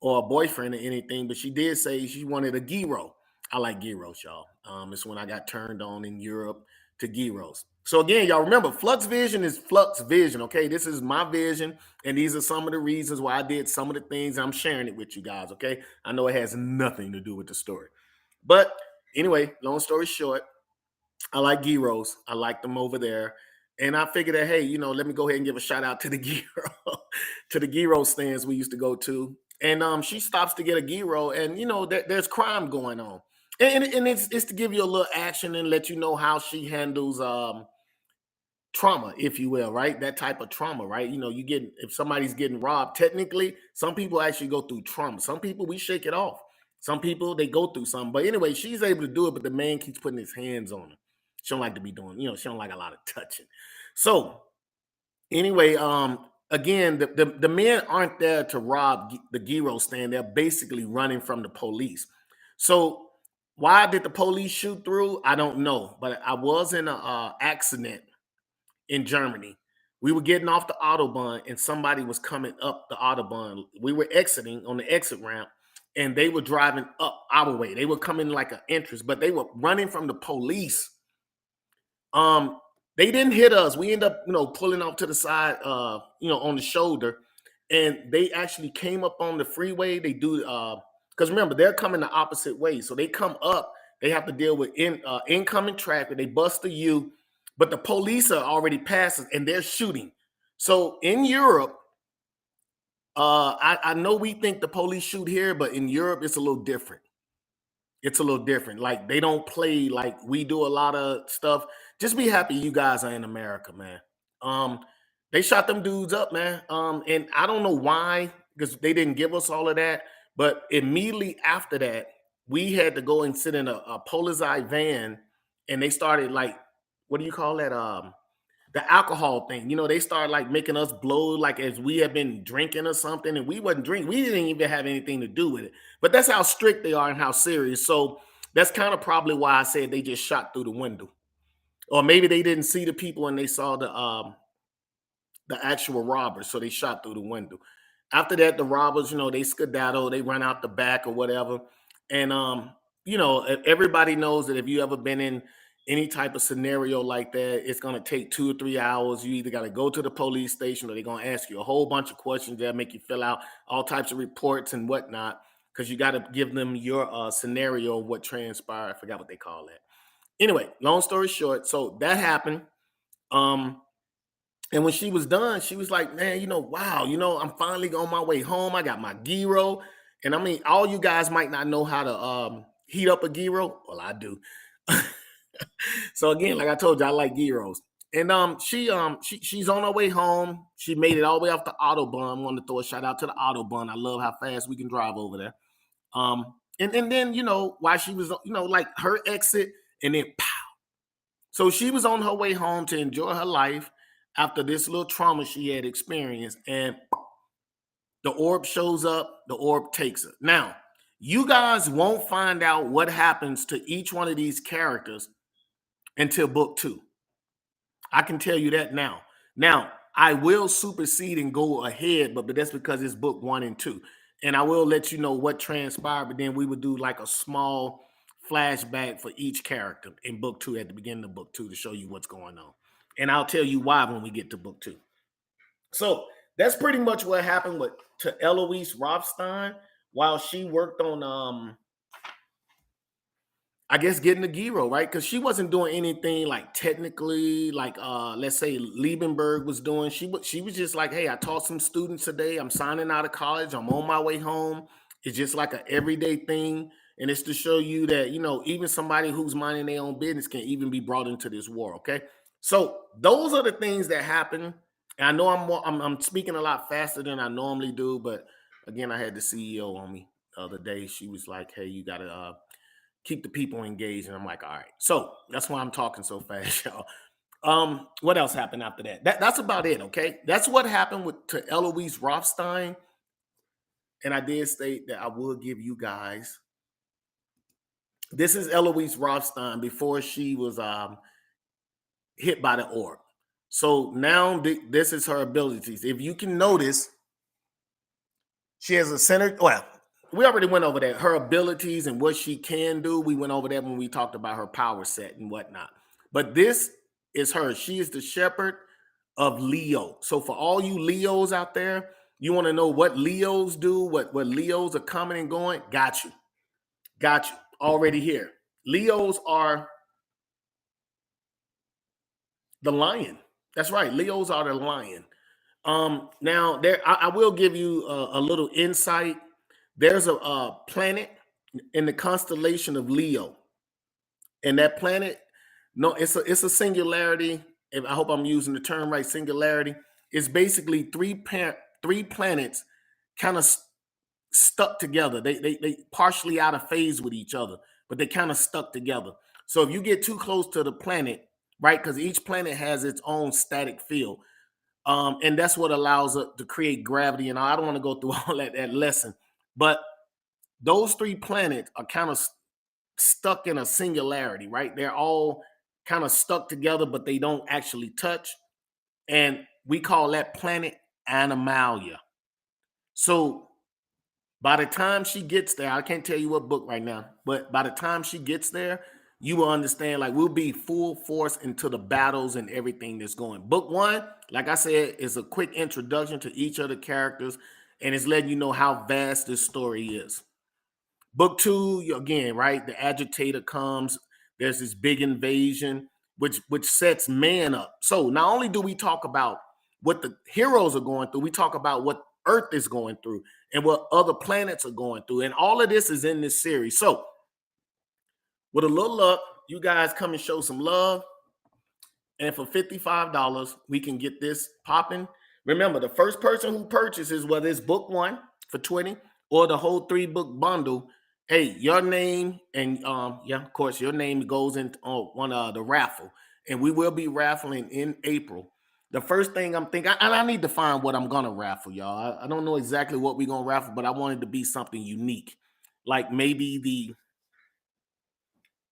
or a boyfriend or anything, but she did say she wanted a gyro. I like gyros, y'all. It's when I got turned on in Europe to gyros. So again, y'all remember, Flux Vision is Flux Vision, okay? This is my vision, and these are some of the reasons why I did some of the things. I'm sharing it with you guys, okay? I know it has nothing to do with the story. But anyway, long story short, I like gyros. I like them over there. And I figured that, hey, let me go ahead and give a shout out to the gyro, to the gyro stands we used to go to. And she stops to get a gyro, and there's crime going on. And it's to give you a little action and let you know how she handles trauma, if you will, right? That type of trauma, right? If somebody's getting robbed, technically, some people actually go through trauma. Some people, we shake it off. Some people, they go through something. But anyway, she's able to do it, but the man keeps putting his hands on her. She don't like to be doing, she don't like a lot of touching. So anyway, again, the men aren't there to rob the gyro stand. They're basically running from the police. So why did the police shoot through? I don't know. But I was in an accident in Germany. We were getting off the Autobahn and somebody was coming up the Autobahn. We were exiting on the exit ramp and they were driving up our way. They were coming like an entrance, but they were running from the police. They didn't hit us. We end up, pulling off to the side, on the shoulder, and they actually came up on the freeway. They do, because remember, they're coming the opposite way. So they come up, they have to deal with incoming traffic. They bust the U, but the police are already passing and they're shooting. So in Europe, I know we think the police shoot here, but in Europe, it's a little different. It's a little different. Like they don't play like we do a lot of stuff. Just be happy you guys are in America, man. They shot them dudes up, man. And I don't know why, because they didn't give us all of that. But immediately after that, we had to go and sit in a Polarized van, and they started like, what do you call that? The alcohol thing. They started like making us blow like as we have been drinking or something, and we wasn't drinking. We didn't even have anything to do with it. But that's how strict they are and how serious. So That's kind of probably why I said they just shot through the window, or maybe they didn't see the people and they saw the actual robbers, so they shot through the window. After that, the robbers, they skedaddle, they run out the back or whatever. And everybody knows that if you ever been in any type of scenario like that, it's gonna take 2 or 3 hours. You either gotta go to the police station or they're gonna ask you a whole bunch of questions. They'll make you fill out all types of reports and whatnot, because you gotta give them your scenario of what transpired. I forgot what they call that. Anyway, long story short, so that happened. Um, and when she was done, she was like, man, wow, I'm finally on my way home. I got my gyro. And I mean, all you guys might not know how to heat up a gyro. Well, I do. So again, like I told you, I like gyros. And she's on her way home. She made it all the way off the Autobahn. I wanted to throw a shout out to the Autobahn. I love how fast we can drive over there. And then, while she was, like her exit, and then pow. So she was on her way home to enjoy her life after this little trauma she had experienced, and the orb shows up, the orb takes her. Now, you guys won't find out what happens to each one of these characters until book 2. I can tell you that now. Now, I will supersede and go ahead, but that's because it's book 1 and 2. And I will let you know what transpired, but then we would do like a small flashback for each character in book 2 at the beginning of book 2 to show you what's going on. And I'll tell you why when we get to book 2. So that's pretty much what happened to Eloise Rothstein while she worked on I guess getting the gyro, right? Because she wasn't doing anything like technically, like let's say Liebenberg was doing. She was just like, hey, I taught some students today. I'm signing out of college. I'm on my way home. It's just like an everyday thing. And it's to show you that, even somebody who's minding their own business can even be brought into this war. Okay. So those are the things that happen. And I know I'm speaking a lot faster than I normally do, but again, I had the CEO on me the other day. She was like, hey, you gotta keep the people engaged. And I'm like, all right. So that's why I'm talking so fast, y'all. What else happened after that? That's about it, okay? That's what happened to Eloise Rothstein. And I did state that I will give you guys. This is Eloise Rothstein before she was hit by the orb. So now this is her abilities. If you can notice, she has a center. Well, we already went over that. Her abilities and what she can do. We went over that when we talked about her power set and whatnot. But this is her. She is the shepherd of Leo. So for all you Leos out there, you want to know what Leos do, what Leos are coming and going. Got you. Already here. Leos are the lion. That's right. Leos are the lion. Now there, I will give you a little insight. There's a planet in the constellation of Leo, and that planet, no, it's a singularity. If I hope I'm using the term right, singularity is basically three planets kind of stuck together. They partially out of phase with each other, but they kind of stuck together. So if you get too close to the planet, right, because each planet has its own static field. And that's what allows it to create gravity. And I don't want to go through all that lesson, but those 3 planets are kind of stuck in a singularity, right? They're all kind of stuck together, but they don't actually touch. And we call that planet Animalia. So by the time she gets there, I can't tell you what book right now, but by the time she gets there, you will understand, like, we'll be full force into the battles and everything that's going. Book 1, like I said, is a quick introduction to each of the characters, and it's letting you know how vast this story is. Book 2, again, right? The agitator comes. There's this big invasion, which sets man up. So not only do we talk about what the heroes are going through, we talk about what Earth is going through and what other planets are going through. And all of this is in this series. So with a little luck, you guys come and show some love. And for $55, we can get this popping. Remember, the first person who purchases, whether it's book 1 for 20 or the whole 3-book bundle, hey, your name and yeah, of course, your name goes into one of the raffle. And we will be raffling in April. The first thing I'm thinking, and I need to find what I'm gonna raffle, y'all. I don't know exactly what we're gonna raffle, but I wanted to be something unique. Like maybe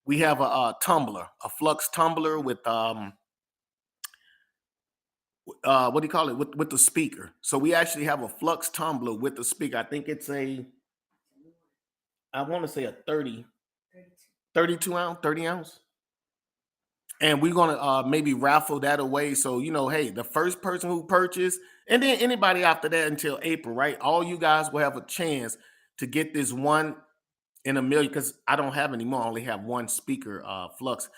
we have a tumbler, a flux tumbler with what do you call it, with the speaker. So we actually have a flux tumbler with the speaker. I think it's I want to say a 32 ounce, 30 ounce. And we're gonna maybe raffle that away. So hey, the first person who purchased, and then anybody after that until April, right? All you guys will have a chance to get this one in a million, because I don't have any more. I only have one speaker, Flux.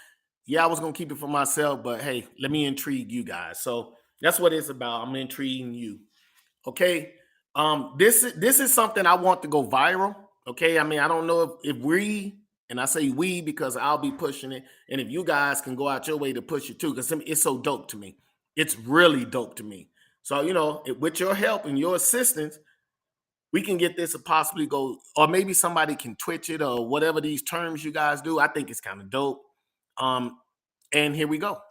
Yeah, I was gonna keep it for myself, but hey, let me intrigue you guys. So that's what it's about. I'm intriguing you. Okay. This is something I want to go viral. Okay. I mean, I don't know if we, and I say we because I'll be pushing it. And if you guys can go out your way to push it too, because it's so dope to me. It's really dope to me. So, with your help and your assistance, we can get this to possibly go, or maybe somebody can Twitch it or whatever these terms you guys do. I think it's kind of dope. And here we go.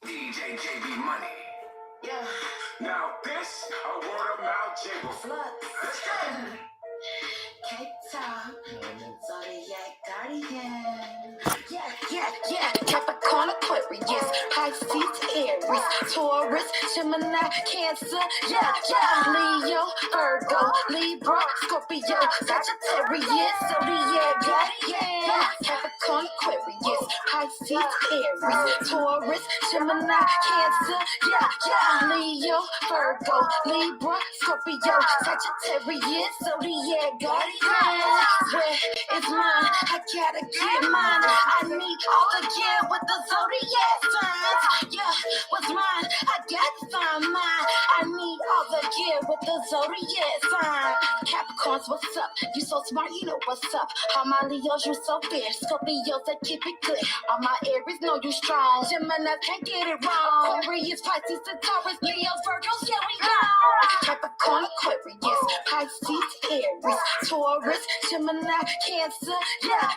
DJ JB Money. Yeah. Now this a word of mouth jingle. FLUX. Let's go. Cape Town. Zodiac Guardian. Yeah. Capricorn, Aquarius, Pisces, Aries, Taurus, Gemini, Cancer. Yeah. Leo, Virgo, Libra, Scorpio, Sagittarius, Zodiac Guardian. Capricorn, Aquarius, Pisces, Aries, Taurus, Gemini, Cancer. Yeah. Leo, Virgo, Libra, Scorpio, Sagittarius, Zodiac Guardian. Where is mine? I gotta get mine. I need all the gear with the zodiac signs. Yeah, what's mine? I gotta find mine. I need all the gear with the zodiac sign. Capricorns, what's up? You so smart, you know what's up. All my Leos, you so fierce. Scorpios, that keep it good. All my Aries know you strong. Gemini can't get it wrong. Aquarius, Pisces, Taurus, Leos, Virgos, yeah we go. Capricorn, Aquarius, Pisces, Aries, Taurus, Gemini, Cancer, yeah.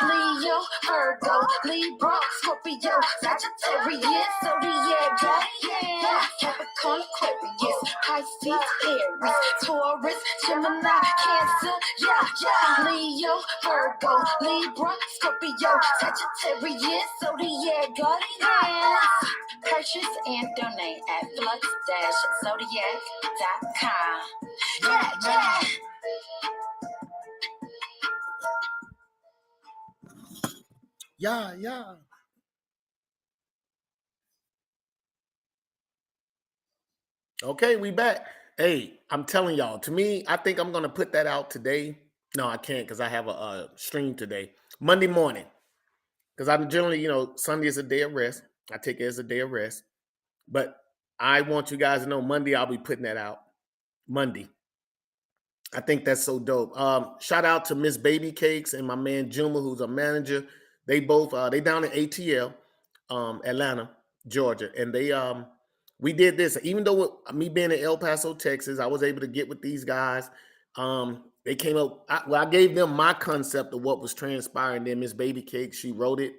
Leo, Virgo, Libra, Scorpio, Sagittarius, Zodiac Guardian. Capricorn, Aquarius, Pisces, Aries, Taurus, Gemini, Cancer, yeah. Leo, Virgo, Libra, Scorpio, Sagittarius, Zodiac Guardian. Purchase and donate at flux-zodiac.com. Yeah. Yeah. Okay, we back. Hey, I'm telling y'all, to me, I think I'm gonna put that out today. No, I can't because I have a stream today. Monday morning. Because I'm generally, Sunday is a day of rest. I take it as a day of rest. But I want you guys to know Monday I'll be putting that out. Monday. I think that's so dope. Shout out to Miss Baby Cakes and my man Juma, who's a manager. They both they down in ATL, Atlanta, Georgia, and we did this. Even though me being in El Paso, Texas, I was able to get with these guys. They came up. I gave them my concept of what was transpiring. Then Miss Baby Cakes, she wrote it.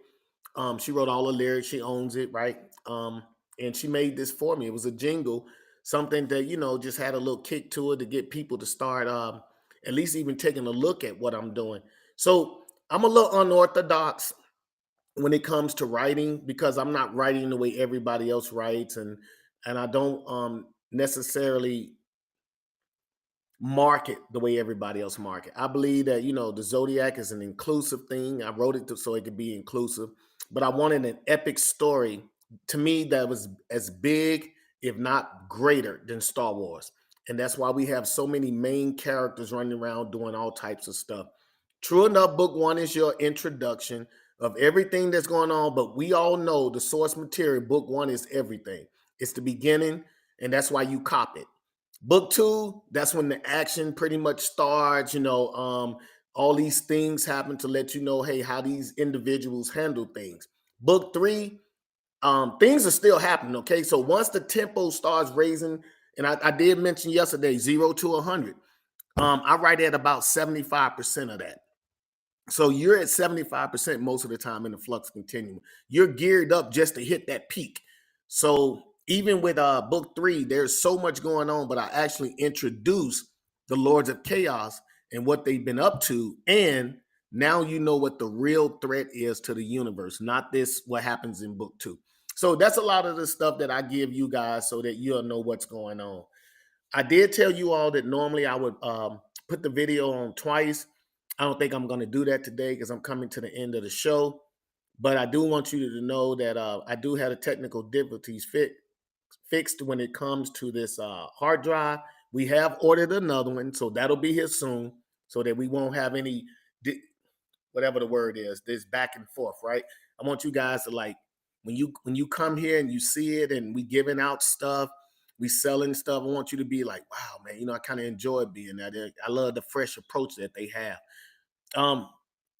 She wrote all the lyrics. She owns it, right? And she made this for me. It was a jingle, something that just had a little kick to it to get people to start at least even taking a look at what I'm doing. So I'm a little unorthodox when it comes to writing because I'm not writing the way everybody else writes, and I don't necessarily market the way everybody else market. I believe that the zodiac is an inclusive thing. I wrote it so it could be inclusive, but I wanted an epic story to me that was as big, if not greater, than Star Wars. And that's why we have so many main characters running around doing all types of stuff. True enough, book one is your introduction of everything that's going on, but we all know the source material, book one is everything. It's the beginning, and that's why you cop it. Book two, that's when the action pretty much starts. All these things happen to let you know, hey, how these individuals handle things. Book three, things are still happening. Okay, so once the tempo starts raising, and I did mention yesterday 0 to 100, I write at about 75% of that. So you're at 75% most of the time in the flux continuum. You're geared up just to hit that peak. So even with book three, there's so much going on, but I actually introduce the Lords of Chaos and what they've been up to. And now you know what the real threat is to the universe, not this what happens in book 2. So that's a lot of the stuff that I give you guys so that you'll know what's going on. I did tell you all that normally I would put the video on twice. I don't think I'm going to do that today because I'm coming to the end of the show. But I do want you to know that I do have the technical difficulties fixed when it comes to this hard drive. We have ordered another one, so that'll be here soon, so that we won't have any whatever the word is, this back and forth, right? I want you guys to like when you come here and you see it and we giving out stuff, we selling stuff. I want you to be like, wow, man, I kind of enjoy being that. I love the fresh approach that they have.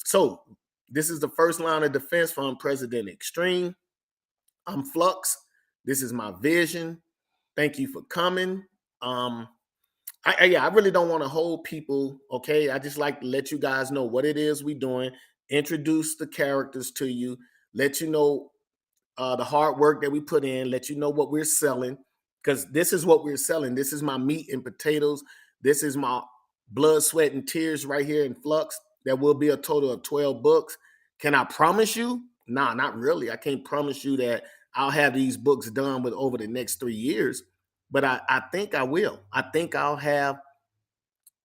So this is the first line of defense from President Extreme. I'm Flux. This is my vision. Thank you for coming. I really don't want to hold people. Okay, I just like to let you guys know what it is we're doing. Introduce the characters to you. Let you know the hard work that we put in. Let you know what we're selling, because this is what we're selling. This is my meat and potatoes. This is my blood, sweat, and tears right here in Flux. There will be a total of 12 books. Can I promise you? Nah, not really. I can't promise you that I'll have these books done with over the next 3 years, but I think I will. I think I'll have,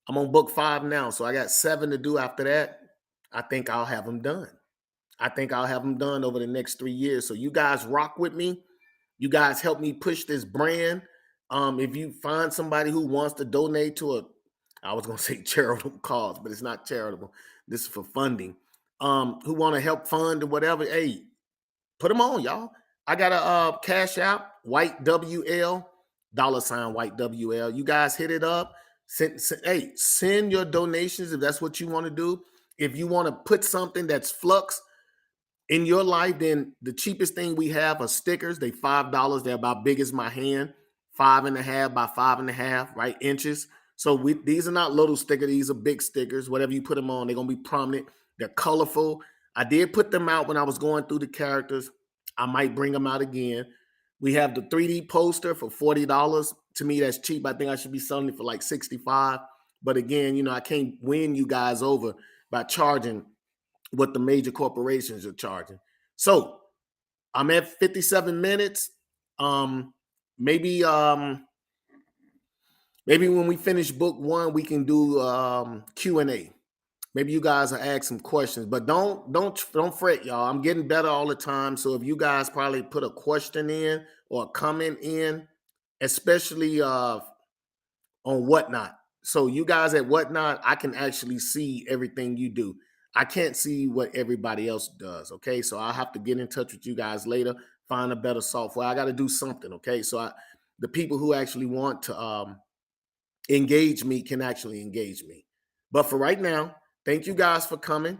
I'm on book 5 now, so I got 7 to do after that. I think I'll have them done. I think I'll have them done over the next 3 years. So you guys rock with me. You guys help me push this brand. If you find somebody who wants to donate to I was going to say charitable cause, but it's not charitable. This is for funding. Who want to help fund or whatever, hey, put them on, y'all. I got a cash app, white WL, $ white WL. You guys hit it up. Send your donations if that's what you want to do. If you want to put something that's Flux in your life, then the cheapest thing we have are stickers. They $5. They're about big as my hand, 5.5 by 5.5, right, inches. So these are not little stickers. These are big stickers. Whatever you put them on, they're going to be prominent. They're colorful. I did put them out when I was going through the characters. I might bring them out again. We have the 3D poster for $40. To me, that's cheap. I think I should be selling it for like $65. But again, I can't win you guys over by charging what the major corporations are charging. So I'm at 57 minutes. Maybe when we finish book 1, we can do Q&A. Maybe you guys will ask some questions, but don't fret, y'all. I'm getting better all the time. So if you guys probably put a question in or a comment in, especially on Whatnot. So you guys at Whatnot, I can actually see everything you do. I can't see what everybody else does. Okay, so I'll have to get in touch with you guys later, find a better software. I got to do something. Okay, so the people who actually want to engage me can actually engage me. But for right now, thank you guys for coming.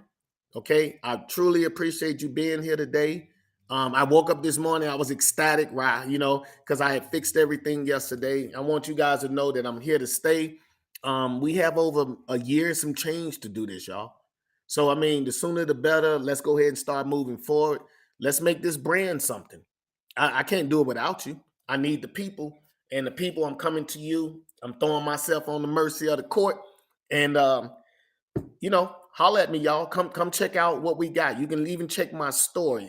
Okay, I truly appreciate you being here today. I woke up this morning, I was ecstatic, right? Because I had fixed everything yesterday. I want you guys to know that I'm here to stay. We have over a year and some change to do this, y'all. So, I mean, the sooner the better. Let's go ahead and start moving forward. Let's make this brand something. I can't do it without you. I need the people, and the people, I'm coming to you. I'm throwing myself on the mercy of the court, and holler at me, y'all. Come check out what we got. You can even check my store.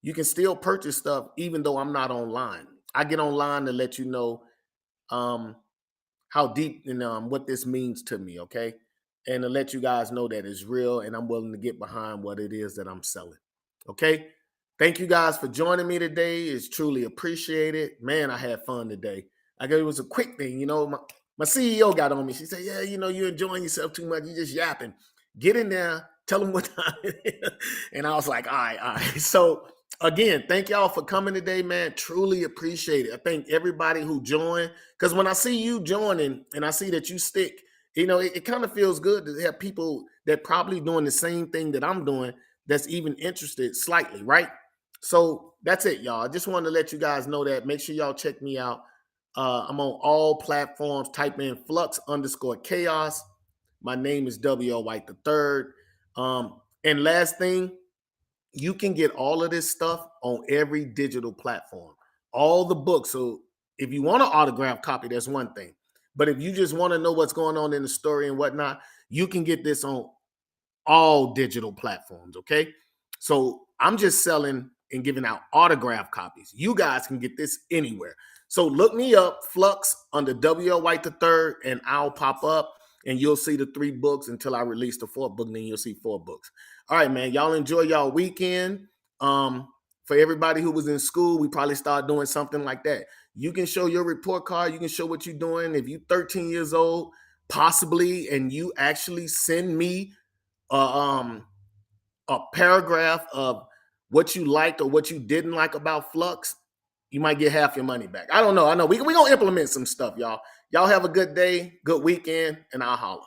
You can still purchase stuff even though I'm not online. I get online to let you know how deep and what this means to me, okay? And to let you guys know that it's real and I'm willing to get behind what it is that I'm selling. Okay? Thank you guys for joining me today. It's truly appreciated. Man, I had fun today. I guess it was a quick thing, my CEO got on me. She said, yeah, you're enjoying yourself too much. You're just yapping. Get in there. Tell them what time it is. And I was like, all right. So again, thank y'all for coming today, man. Truly appreciate it. I thank everybody who joined. Because when I see you joining and I see that you stick, it kind of feels good to have people that probably doing the same thing that I'm doing that's even interested slightly, right? So that's it, y'all. I just wanted to let you guys know that. Make sure y'all check me out. I'm on all platforms. Type in flux_chaos. My name is W.L. White III. And last thing, you can get all of this stuff on every digital platform. All the books. So if you want an autograph copy, that's one thing. But if you just want to know what's going on in the story and whatnot, you can get this on all digital platforms. Okay. So I'm just selling and giving out autograph copies. You guys can get this anywhere. So look me up, Flux, under W.L. White III, and I'll pop up and you'll see the 3 books until I release the 4th book. And then you'll see 4 books. All right, man. Y'all enjoy y'all weekend. For everybody who was in school, we probably start doing something like that. You can show your report card. You can show what you're doing. If you're 13 years old, possibly, and you actually send me a paragraph of what you liked or what you didn't like about Flux, you might get half your money back. I don't know. I know we gonna implement some stuff, y'all. Y'all have a good day, good weekend, and I'll holler.